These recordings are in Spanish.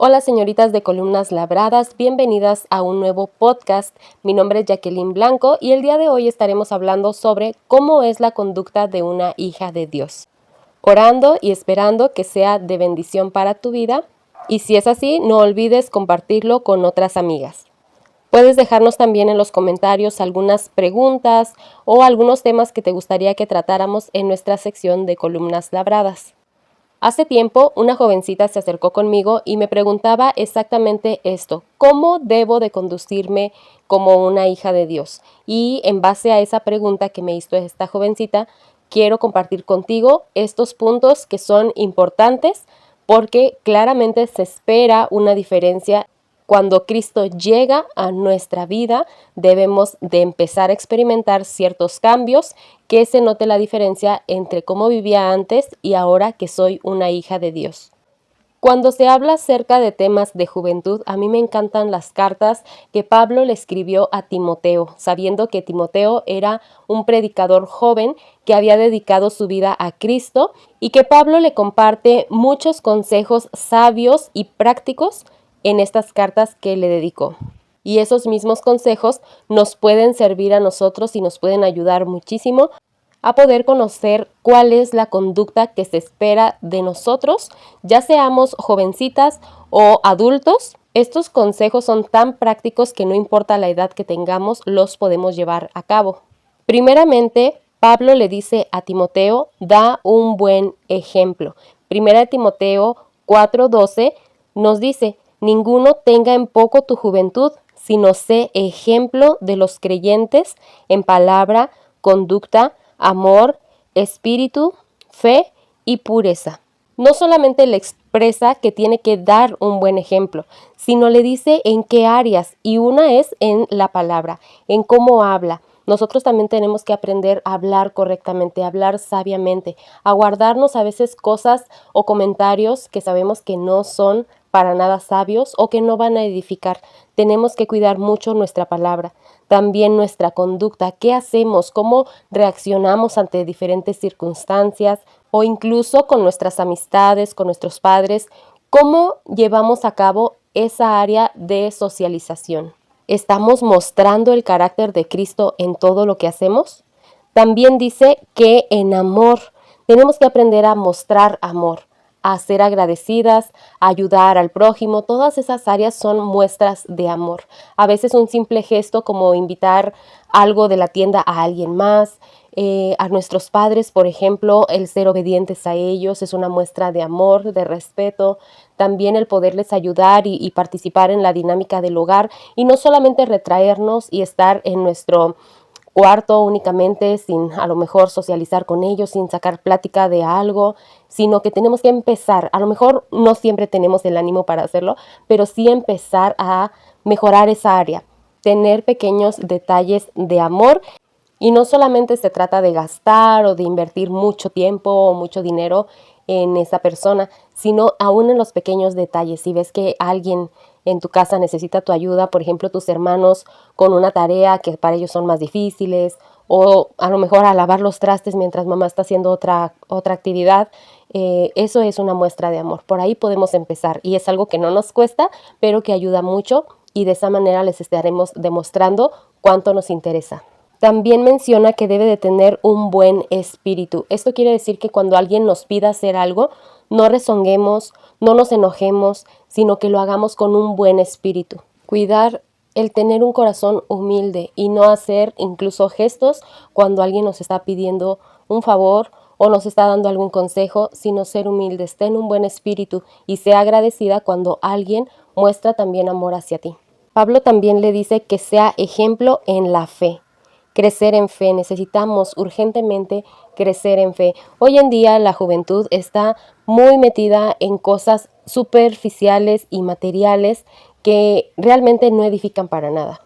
Hola señoritas de columnas labradas, bienvenidas a un nuevo podcast. Mi nombre es Jacqueline Blanco y el día de hoy estaremos hablando sobre cómo es la conducta de una hija de Dios. Orando y esperando que sea de bendición para tu vida y si es así, no olvides compartirlo con otras amigas. Puedes dejarnos también en los comentarios algunas preguntas o algunos temas que te gustaría que tratáramos en nuestra sección de columnas labradas. Hace tiempo, una jovencita se acercó conmigo y me preguntaba exactamente esto: ¿cómo debo de conducirme como una hija de Dios? Y en base a esa pregunta que me hizo esta jovencita, quiero compartir contigo estos puntos que son importantes porque claramente se espera una diferencia. Cuando Cristo llega a nuestra vida, debemos de empezar a experimentar ciertos cambios, que se note la diferencia entre cómo vivía antes y ahora que soy una hija de Dios. Cuando se habla acerca de temas de juventud, a mí me encantan las cartas que Pablo le escribió a Timoteo, sabiendo que Timoteo era un predicador joven que había dedicado su vida a Cristo y que Pablo le comparte muchos consejos sabios y prácticos en estas cartas que le dedicó. Y esos mismos consejos nos pueden servir a nosotros y nos pueden ayudar muchísimo a poder conocer cuál es la conducta que se espera de nosotros, ya seamos jovencitas o adultos. Estos consejos son tan prácticos que no importa la edad que tengamos, los podemos llevar a cabo. Primeramente, Pablo le dice a Timoteo: da un buen ejemplo. Primera de Timoteo 4:12 nos dice: ninguno tenga en poco tu juventud, sino sé ejemplo de los creyentes en palabra, conducta, amor, espíritu, fe y pureza. No solamente le expresa que tiene que dar un buen ejemplo, sino le dice en qué áreas, y una es en la palabra, en cómo habla. Nosotros también tenemos que aprender a hablar correctamente, a hablar sabiamente, a guardarnos a veces cosas o comentarios que sabemos que no son para nada sabios o que no van a edificar. Tenemos que cuidar mucho nuestra palabra, también nuestra conducta, qué hacemos, cómo reaccionamos ante diferentes circunstancias o incluso con nuestras amistades, con nuestros padres, cómo llevamos a cabo esa área de socialización. ¿Estamos mostrando el carácter de Cristo en todo lo que hacemos? También dice que en amor tenemos que aprender a mostrar amor, a ser agradecidas, a ayudar al prójimo. Todas esas áreas son muestras de amor. A veces un simple gesto como invitar algo de la tienda a alguien más, a nuestros padres, por ejemplo, el ser obedientes a ellos es una muestra de amor, de respeto. También el poderles ayudar y participar en la dinámica del hogar y no solamente retraernos y estar en nuestro cuarto únicamente sin a lo mejor socializar con ellos, sin sacar plática de algo, sino que tenemos que empezar. A lo mejor no siempre tenemos el ánimo para hacerlo, pero sí empezar a mejorar esa área, tener pequeños detalles de amor. Y no solamente se trata de gastar o de invertir mucho tiempo o mucho dinero en esa persona, sino aún en los pequeños detalles. Si ves que alguien en tu casa necesita tu ayuda, por ejemplo, tus hermanos con una tarea que para ellos son más difíciles, o a lo mejor a lavar los trastes mientras mamá está haciendo otra actividad, eso es una muestra de amor. Por ahí podemos empezar y es algo que no nos cuesta, pero que ayuda mucho y de esa manera les estaremos demostrando cuánto nos interesa. También menciona que debe de tener un buen espíritu. Esto quiere decir que cuando alguien nos pida hacer algo, no rezonguemos, no nos enojemos, sino que lo hagamos con un buen espíritu. Cuidar el tener un corazón humilde y no hacer incluso gestos cuando alguien nos está pidiendo un favor o nos está dando algún consejo, sino ser humildes, ten un buen espíritu y sea agradecida cuando alguien muestra también amor hacia ti. Pablo también le dice que sea ejemplo en la fe. Crecer en fe, necesitamos urgentemente crecer en fe. Hoy en día la juventud está muy metida en cosas superficiales y materiales que realmente no edifican para nada.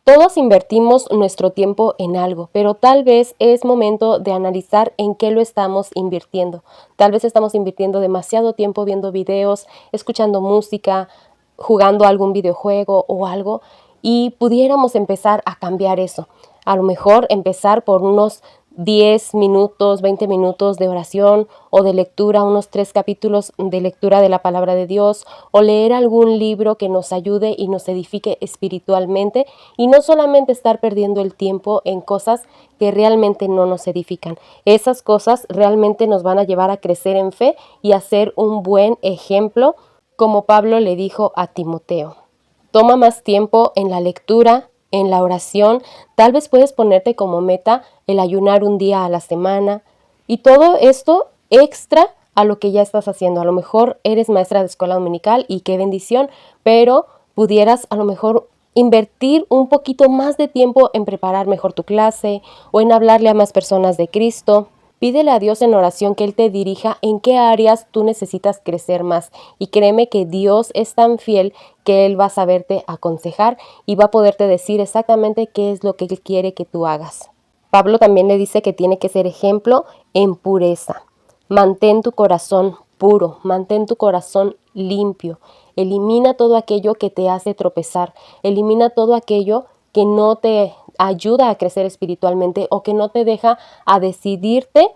Todos invertimos nuestro tiempo en algo, pero tal vez es momento de analizar en qué lo estamos invirtiendo. Tal vez estamos invirtiendo demasiado tiempo viendo videos, escuchando música, jugando algún videojuego o algo, y pudiéramos empezar a cambiar eso. A lo mejor empezar por unos 10 minutos, 20 minutos de oración o de lectura, unos 3 capítulos de lectura de la palabra de Dios, o leer algún libro que nos ayude y nos edifique espiritualmente, y no solamente estar perdiendo el tiempo en cosas que realmente no nos edifican. Esas cosas realmente nos van a llevar a crecer en fe y a ser un buen ejemplo, como Pablo le dijo a Timoteo. Toma más tiempo en la lectura, en la oración. Tal vez puedes ponerte como meta el ayunar un día a la semana, y todo esto extra a lo que ya estás haciendo. A lo mejor eres maestra de escuela dominical y qué bendición, pero pudieras a lo mejor invertir un poquito más de tiempo en preparar mejor tu clase o en hablarle a más personas de Cristo. Pídele a Dios en oración que Él te dirija en qué áreas tú necesitas crecer más, y créeme que Dios es tan fiel que Él va a saberte aconsejar y va a poderte decir exactamente qué es lo que Él quiere que tú hagas. Pablo también le dice que tiene que ser ejemplo en pureza. Mantén tu corazón puro, mantén tu corazón limpio. Elimina todo aquello que te hace tropezar, elimina todo aquello que no te ayuda a crecer espiritualmente o que no te deja a decidirte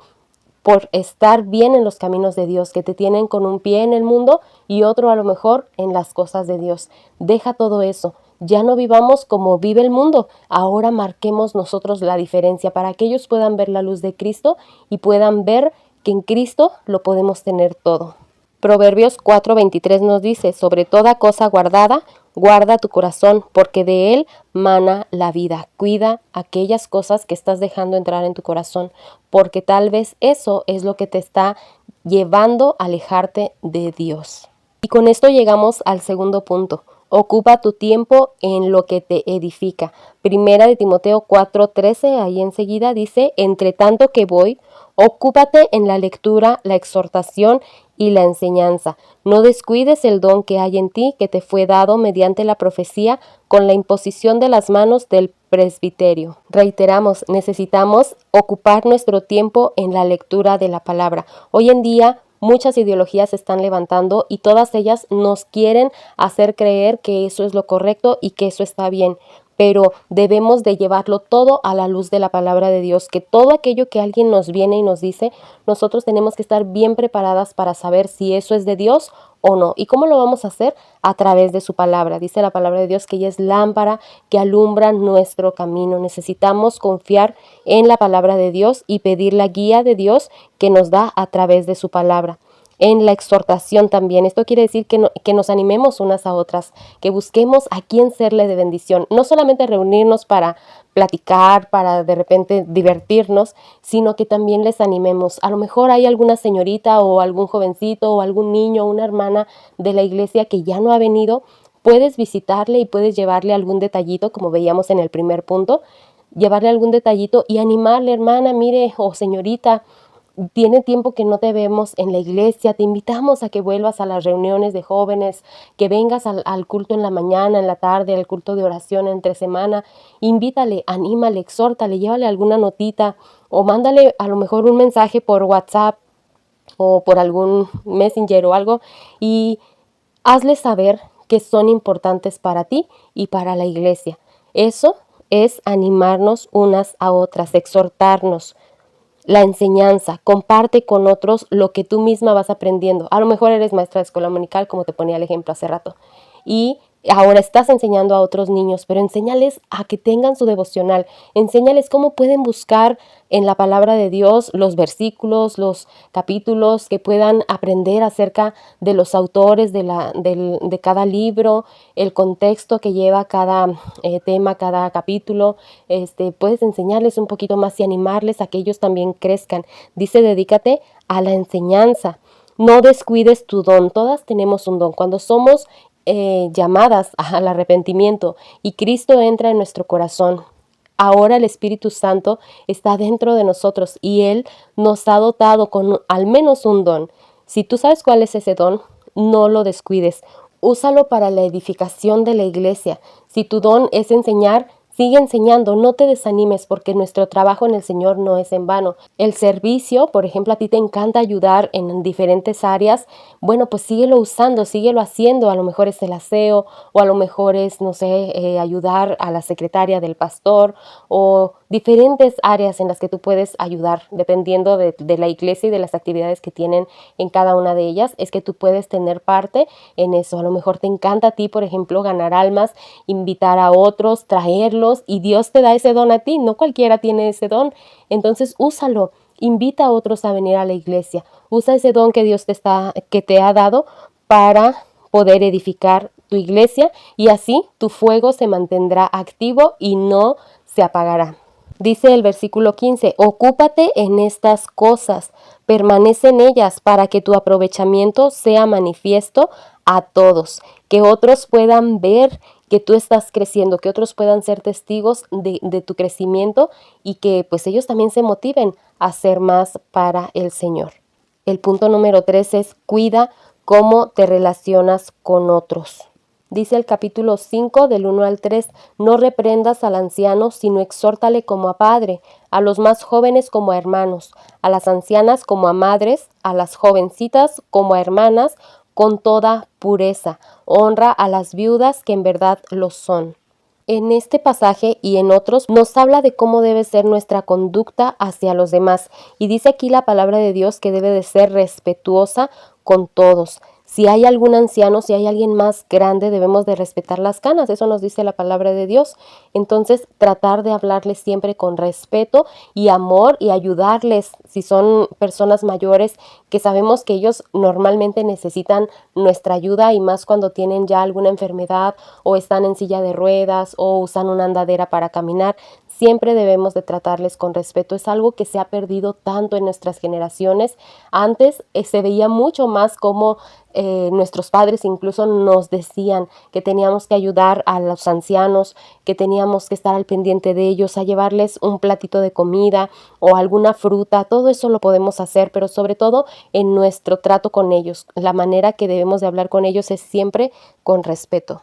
por estar bien en los caminos de Dios, que te tienen con un pie en el mundo y otro a lo mejor en las cosas de Dios. Deja todo eso. Ya no vivamos como vive el mundo. Ahora marquemos nosotros la diferencia para que ellos puedan ver la luz de Cristo y puedan ver que en Cristo lo podemos tener todo. Proverbios 4:23 nos dice: sobre toda cosa guardada, guarda tu corazón, porque de él mana la vida. Cuida aquellas cosas que estás dejando entrar en tu corazón, porque tal vez eso es lo que te está llevando a alejarte de Dios. Y con esto llegamos al segundo punto. Ocupa tu tiempo en lo que te edifica. Primera de Timoteo 4:13, ahí enseguida dice: entre tanto que voy, ocúpate en la lectura, la exhortación y la enseñanza. No descuides el don que hay en ti, que te fue dado mediante la profecía, con la imposición de las manos del presbiterio. Reiteramos, necesitamos ocupar nuestro tiempo en la lectura de la palabra. Hoy en día muchas ideologías se están levantando y todas ellas nos quieren hacer creer que eso es lo correcto y que eso está bien. Pero debemos de llevarlo todo a la luz de la palabra de Dios, que todo aquello que alguien nos viene y nos dice, nosotros tenemos que estar bien preparadas para saber si eso es de Dios o no. ¿Y cómo lo vamos a hacer? A través de su palabra. Dice la palabra de Dios que ella es lámpara que alumbra nuestro camino. Necesitamos confiar en la palabra de Dios y pedir la guía de Dios que nos da a través de su palabra. En la exhortación también. Esto quiere decir que nos animemos unas a otras, que busquemos a quién serle de bendición. No solamente reunirnos para platicar, para de repente divertirnos, sino que también les animemos. A lo mejor hay alguna señorita o algún jovencito o algún niño o una hermana de la iglesia que ya no ha venido. Puedes visitarle y puedes llevarle algún detallito, como veíamos en el primer punto, llevarle algún detallito y animarle: hermana, mire, o señorita, tiene tiempo que no te vemos en la iglesia, te invitamos a que vuelvas a las reuniones de jóvenes, que vengas al culto en la mañana, en la tarde, al culto de oración entre semana. Invítale, anímale, exhórtale, llévale alguna notita o mándale a lo mejor un mensaje por WhatsApp o por algún Messenger o algo, y hazle saber que son importantes para ti y para la iglesia. Eso es animarnos unas a otras, exhortarnos. La enseñanza, comparte con otros lo que tú misma vas aprendiendo. A lo mejor eres maestra de escuela dominical, como te ponía el ejemplo hace rato, y ahora estás enseñando a otros niños, pero enséñales a que tengan su devocional, enséñales cómo pueden buscar en la palabra de Dios los versículos, los capítulos, que puedan aprender acerca de los autores de cada libro, el contexto que lleva cada tema, cada capítulo. Puedes enseñarles un poquito más y animarles a que ellos también crezcan. Dice: dedícate a la enseñanza. No descuides tu don. Todas tenemos un don. Cuando somos llamadas al arrepentimiento y Cristo entra en nuestro corazón, ahora el Espíritu Santo está dentro de nosotros y Él nos ha dotado con al menos un don. Si tú sabes cuál es ese don, no lo descuides. Úsalo para la edificación de la iglesia. Si tu don es enseñar, sigue enseñando, no te desanimes, porque nuestro trabajo en el Señor no es en vano. El servicio, por ejemplo, a ti te encanta ayudar en diferentes áreas. Bueno, pues síguelo usando, síguelo haciendo. A lo mejor es el aseo, o a lo mejor es, no sé, ayudar a la secretaria del pastor, o diferentes áreas en las que tú puedes ayudar, dependiendo de la iglesia y de las actividades que tienen en cada una de ellas, es que tú puedes tener parte en eso. A lo mejor te encanta a ti, por ejemplo, ganar almas, invitar a otros, traerlos, y Dios te da ese don a ti, no cualquiera tiene ese don, entonces úsalo. Invita a otros a venir a la iglesia. Usa ese don que Dios que te ha dado para poder edificar tu iglesia, y así tu fuego se mantendrá activo y no se apagará. Dice el versículo 15, ocúpate en estas cosas, permanece en ellas para que tu aprovechamiento sea manifiesto a todos, que otros puedan ver que tú estás creciendo, que otros puedan ser testigos de tu crecimiento, y que pues ellos también se motiven a hacer más para el Señor. El punto número 3 es cuida cómo te relacionas con otros. Dice el capítulo 5 del 1 al 3, no reprendas al anciano, sino exhórtale como a padre, a los más jóvenes como a hermanos, a las ancianas como a madres, a las jovencitas como a hermanas, con toda pureza. Honra a las viudas que en verdad lo son. En este pasaje y en otros nos habla de cómo debe ser nuestra conducta hacia los demás, y dice aquí la palabra de Dios que debe de ser respetuosa con todos. Si hay algún anciano, si hay alguien más grande, debemos de respetar las canas, eso nos dice la palabra de Dios. Entonces, tratar de hablarles siempre con respeto y amor, y ayudarles si son personas mayores, que sabemos que ellos normalmente necesitan nuestra ayuda, y más cuando tienen ya alguna enfermedad o están en silla de ruedas o usan una andadera para caminar. Siempre debemos de tratarles con respeto. Es algo que se ha perdido tanto en nuestras generaciones. Antes se veía mucho más como nuestros padres incluso nos decían que teníamos que ayudar a los ancianos, que teníamos que estar al pendiente de ellos, a llevarles un platito de comida o alguna fruta. Todo eso lo podemos hacer, pero sobre todo en nuestro trato con ellos. La manera que debemos de hablar con ellos es siempre con respeto.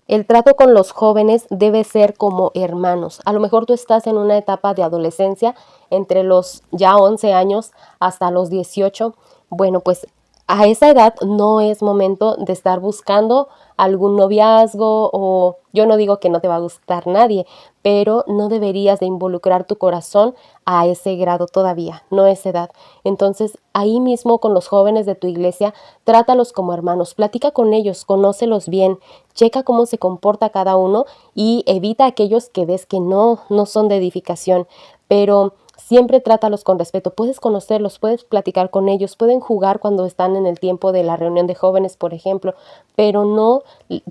El trato con los jóvenes debe ser como hermanos. A lo mejor tú estás en una etapa de adolescencia, entre los ya 11 años hasta los 18. Bueno, pues a esa edad no es momento de estar buscando algún noviazgo, o yo no digo que no te va a gustar nadie, pero no deberías de involucrar tu corazón a ese grado todavía, no es edad. Entonces, ahí mismo con los jóvenes de tu iglesia, trátalos como hermanos, platica con ellos, conócelos bien, checa cómo se comporta cada uno y evita aquellos que ves que no son de edificación, pero siempre trátalos con respeto. Puedes conocerlos, puedes platicar con ellos, pueden jugar cuando están en el tiempo de la reunión de jóvenes, por ejemplo, pero no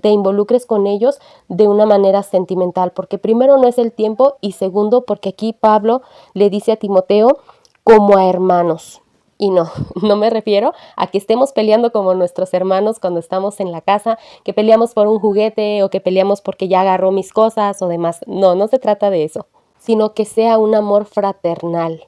te involucres con ellos de una manera sentimental, porque primero no es el tiempo, y segundo porque aquí Pablo le dice a Timoteo como a hermanos. Y no me refiero a que estemos peleando como nuestros hermanos cuando estamos en la casa, que peleamos por un juguete o que peleamos porque ya agarró mis cosas o demás. No se trata de eso, sino que sea un amor fraternal,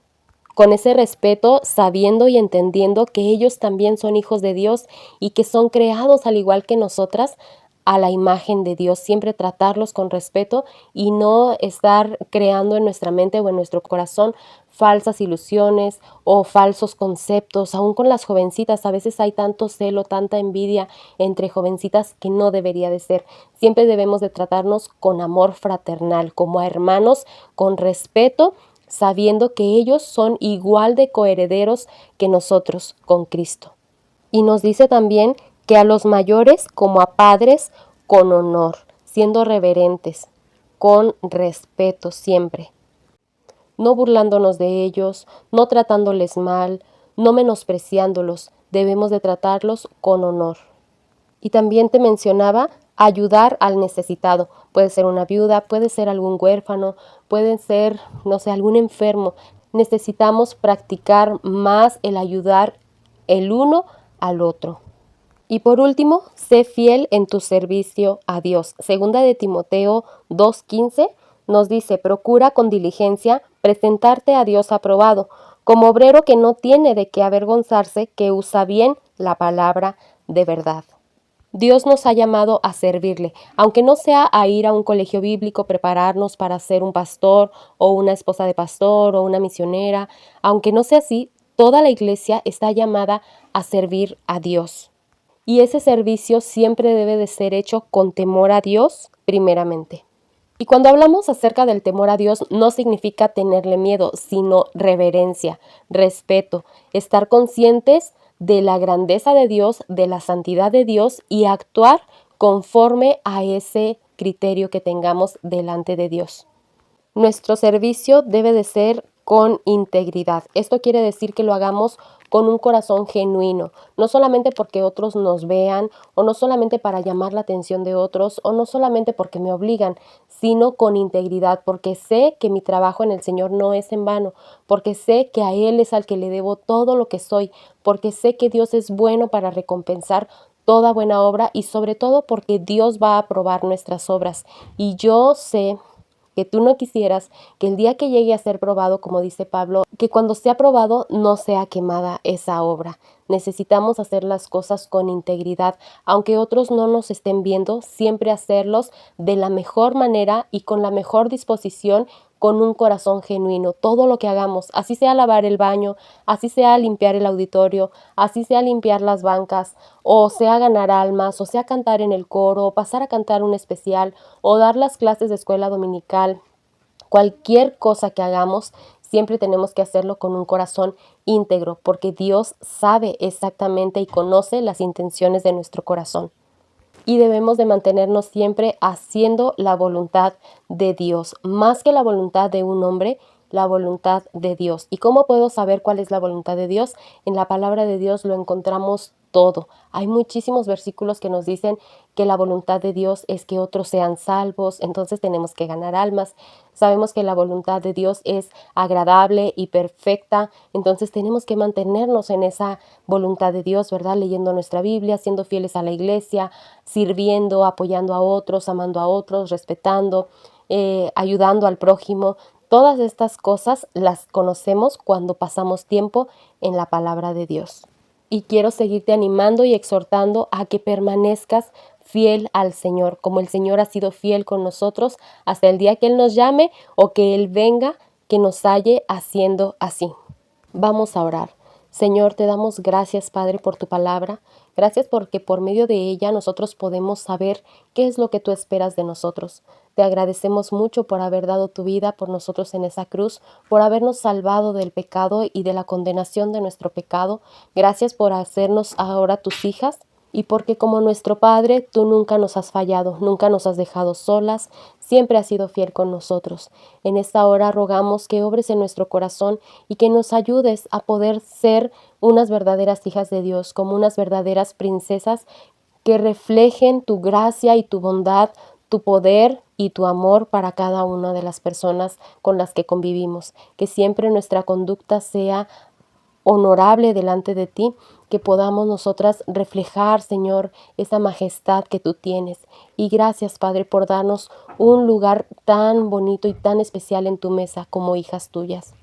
con ese respeto, sabiendo y entendiendo que ellos también son hijos de Dios y que son creados al igual que nosotras a la imagen de Dios. Siempre tratarlos con respeto y no estar creando en nuestra mente o en nuestro corazón falsas ilusiones o falsos conceptos. Aún con las jovencitas, a veces hay tanto celo, tanta envidia entre jovencitas que no debería de ser. Siempre debemos de tratarnos con amor fraternal, como a hermanos, con respeto, sabiendo que ellos son igual de coherederos que nosotros con Cristo. Y nos dice también que a los mayores como a padres, con honor, siendo reverentes, con respeto siempre, no burlándonos de ellos, no tratándoles mal, no menospreciándolos. Debemos de tratarlos con honor. Y también te mencionaba ayudar al necesitado. Puede ser una viuda, puede ser algún huérfano, puede ser, no sé, algún enfermo. Necesitamos practicar más el ayudar el uno al otro. Y por último, sé fiel en tu servicio a Dios. Segunda de Timoteo 2:15 nos dice, procura con diligencia presentarte a Dios aprobado, como obrero que no tiene de qué avergonzarse, que usa bien la palabra de verdad. Dios nos ha llamado a servirle, aunque no sea a ir a un colegio bíblico, prepararnos para ser un pastor o una esposa de pastor o una misionera. Aunque no sea así, toda la iglesia está llamada a servir a Dios. Y ese servicio siempre debe de ser hecho con temor a Dios primeramente. Y cuando hablamos acerca del temor a Dios, no significa tenerle miedo, sino reverencia, respeto, estar conscientes de la grandeza de Dios, de la santidad de Dios y actuar conforme a ese criterio que tengamos delante de Dios. Nuestro servicio debe de ser con integridad. Esto quiere decir que lo hagamos con un corazón genuino, no solamente porque otros nos vean, o no solamente para llamar la atención de otros, o no solamente porque me obligan, sino con integridad, porque sé que mi trabajo en el Señor no es en vano, porque sé que a Él es al que le debo todo lo que soy, porque sé que Dios es bueno para recompensar toda buena obra y sobre todo porque Dios va a aprobar nuestras obras. Y yo sé que tú no quisieras que el día que llegue a ser probado, como dice Pablo, que cuando sea probado no sea quemada esa obra. Necesitamos hacer las cosas con integridad, aunque otros no nos estén viendo, siempre hacerlos de la mejor manera y con la mejor disposición, con un corazón genuino, todo lo que hagamos, así sea lavar el baño, así sea limpiar el auditorio, así sea limpiar las bancas, o sea ganar almas, o sea cantar en el coro, o pasar a cantar un especial, o dar las clases de escuela dominical. Cualquier cosa que hagamos, siempre tenemos que hacerlo con un corazón íntegro, porque Dios sabe exactamente y conoce las intenciones de nuestro corazón. Y debemos de mantenernos siempre haciendo la voluntad de Dios, más que la voluntad de un hombre, la voluntad de Dios. ¿Y cómo puedo saber cuál es la voluntad de Dios? En la palabra de Dios lo encontramos todo. Hay muchísimos versículos que nos dicen que la voluntad de Dios es que otros sean salvos, entonces tenemos que ganar almas. Sabemos que la voluntad de Dios es agradable y perfecta, entonces tenemos que mantenernos en esa voluntad de Dios, ¿verdad? Leyendo nuestra Biblia, siendo fieles a la iglesia, sirviendo, apoyando a otros, amando a otros, respetando, ayudando al prójimo. Todas estas cosas las conocemos cuando pasamos tiempo en la palabra de Dios. Y quiero seguirte animando y exhortando a que permanezcas fiel al Señor, como el Señor ha sido fiel con nosotros hasta el día que Él nos llame o que Él venga, que nos halle haciendo así. Vamos a orar. Señor, te damos gracias, Padre, por tu palabra. Gracias porque por medio de ella nosotros podemos saber qué es lo que tú esperas de nosotros. Te agradecemos mucho por haber dado tu vida por nosotros en esa cruz, por habernos salvado del pecado y de la condenación de nuestro pecado. Gracias por hacernos ahora tus hijas. Y porque como nuestro Padre, tú nunca nos has fallado, nunca nos has dejado solas, siempre has sido fiel con nosotros. En esta hora rogamos que obres en nuestro corazón y que nos ayudes a poder ser unas verdaderas hijas de Dios, como unas verdaderas princesas que reflejen tu gracia y tu bondad, tu poder y tu amor para cada una de las personas con las que convivimos. Que siempre nuestra conducta sea honorable delante de ti, que podamos nosotras reflejar, Señor, esa majestad que tú tienes. Y gracias, Padre, por darnos un lugar tan bonito y tan especial en tu mesa como hijas tuyas.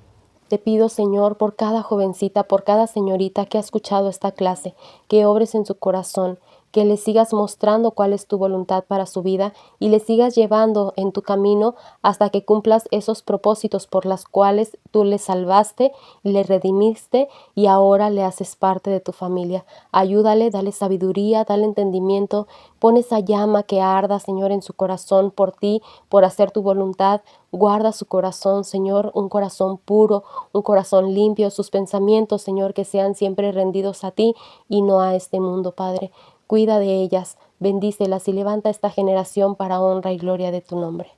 Te pido, Señor, por cada jovencita, por cada señorita que ha escuchado esta clase, que obres en su corazón, que le sigas mostrando cuál es tu voluntad para su vida y le sigas llevando en tu camino hasta que cumplas esos propósitos por los cuales tú le salvaste, le redimiste y ahora le haces parte de tu familia. Ayúdale, dale sabiduría, dale entendimiento, pon esa llama que arda, Señor, en su corazón por ti, por hacer tu voluntad. Guarda su corazón, Señor, un corazón puro, un corazón limpio, sus pensamientos, Señor, que sean siempre rendidos a ti y no a este mundo, Padre. Cuida de ellas, bendícelas y levanta esta generación para honra y gloria de tu nombre.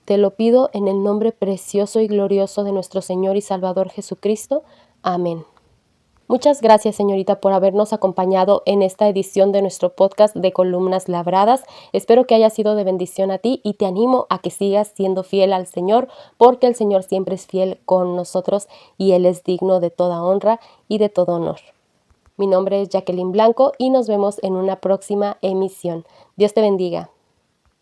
Te lo pido en el nombre precioso y glorioso de nuestro Señor y Salvador Jesucristo. Amén. Muchas gracias, señorita, por habernos acompañado en esta edición de nuestro podcast de Columnas Labradas. Espero que haya sido de bendición a ti y te animo a que sigas siendo fiel al Señor, porque el Señor siempre es fiel con nosotros y Él es digno de toda honra y de todo honor. Mi nombre es Jacqueline Blanco y nos vemos en una próxima emisión. Dios te bendiga.